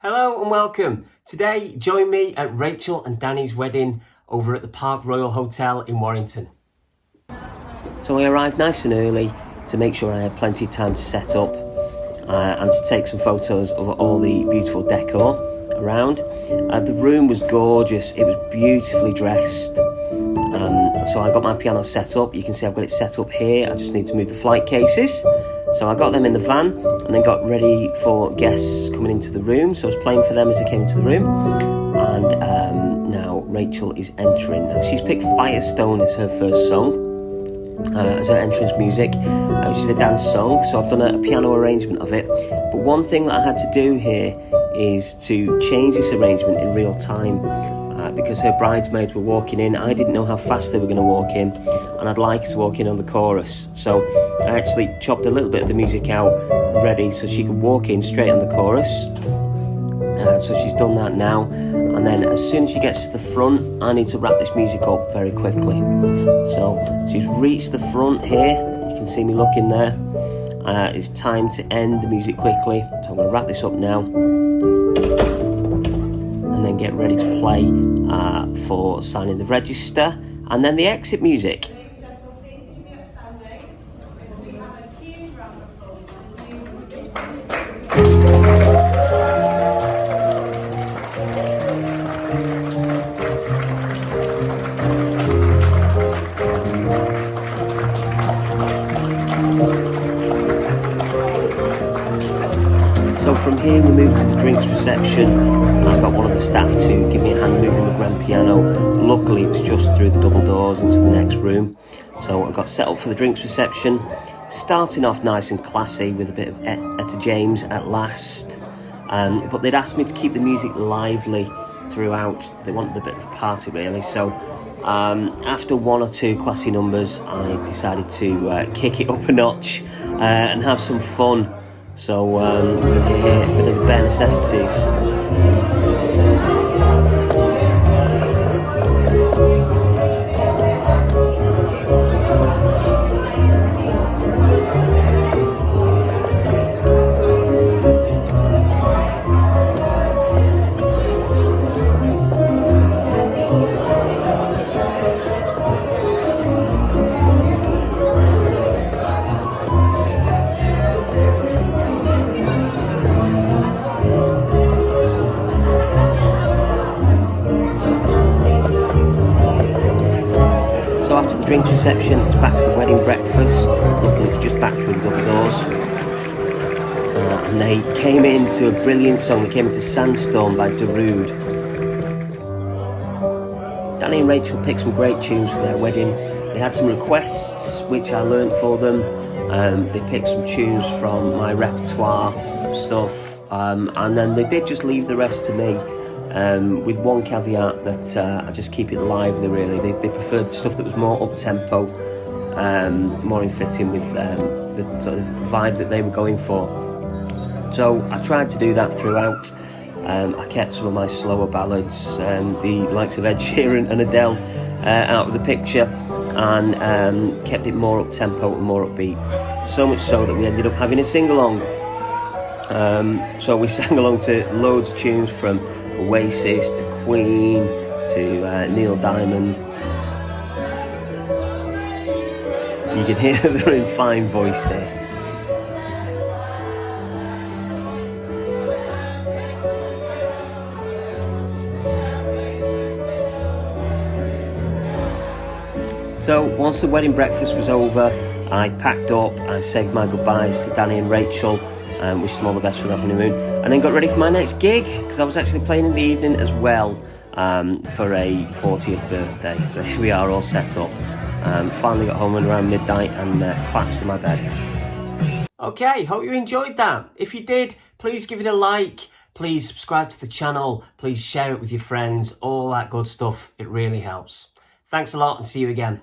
Hello and welcome. Today, join me at Rachael and Danny's wedding over at the Park Royal Hotel in Warrington. So I arrived nice and early to make sure I had plenty of time to set up and to take some photos of all the beautiful decor around. The room was gorgeous. It was beautifully dressed. So I got my piano set up. You can see I've got it set up here. I just need to move the flight cases. So I got them in the van and then got ready for guests coming into the room. So I was playing for them as they came into the room. And now Rachael is entering. Now she's picked Firestone as her first song, as her entrance music, which is a dance song. So I've done a piano arrangement of it. But one thing that I had to do here is to change this arrangement in real time. Because her bridesmaids were walking in. I didn't know how fast they were going to walk in, and I'd like her to walk in on the chorus. So I actually chopped a little bit of the music out ready so she could walk in straight on the chorus. So she's done that now, and then as soon as she gets to the front, I need to wrap this music up very quickly. So she's reached the front here. You can see me looking there. It's time to end the music quickly. So I'm going to wrap this up now, and then get ready to play for signing the register and then the exit music. So from here we moved to the drinks reception. I got one of the staff to give me a hand moving the grand piano. Luckily it was just through the double doors into the next room. So I got set up for the drinks reception, starting off nice and classy with a bit of Etta James at last. But they'd asked me to keep the music lively throughout. They wanted a bit of a party really. So after one or two classy numbers, I decided to kick it up a notch and have some fun. So we're going to hear a bit of the bare necessities. So after the drinks reception, it's back to the wedding breakfast. Luckily, it was just back through the double doors. And they came into a brilliant song. They came into Sandstorm by Darude. Danny and Rachael picked some great tunes for their wedding. They had some requests, which I learnt for them. They picked some tunes from my repertoire of stuff. And then they did just leave the rest to me. With one caveat that I just keep it lively really. They preferred stuff that was more up-tempo, more in fitting with the sort of vibe that they were going for. So I tried to do that throughout. I kept some of my slower ballads, the likes of Ed Sheeran and Adele, out of the picture, and kept it more up-tempo and more upbeat. So much so that we ended up having a sing-along. So we sang along to loads of tunes from Oasis to Queen to Neil Diamond. You can hear they're in fine voice there. So once the wedding breakfast was over, I packed up, I said my goodbyes to Danny and Rachael, wished them all the best for their honeymoon, and then got ready for my next gig, because I was actually playing in the evening as well, for a 40th birthday. So here we are all set up. Finally got home around midnight and collapsed in my bed. Okay, hope you enjoyed that. If you did, please give it a like, please subscribe to the channel, please share it with your friends, all that good stuff. It really helps. Thanks a lot and see you again.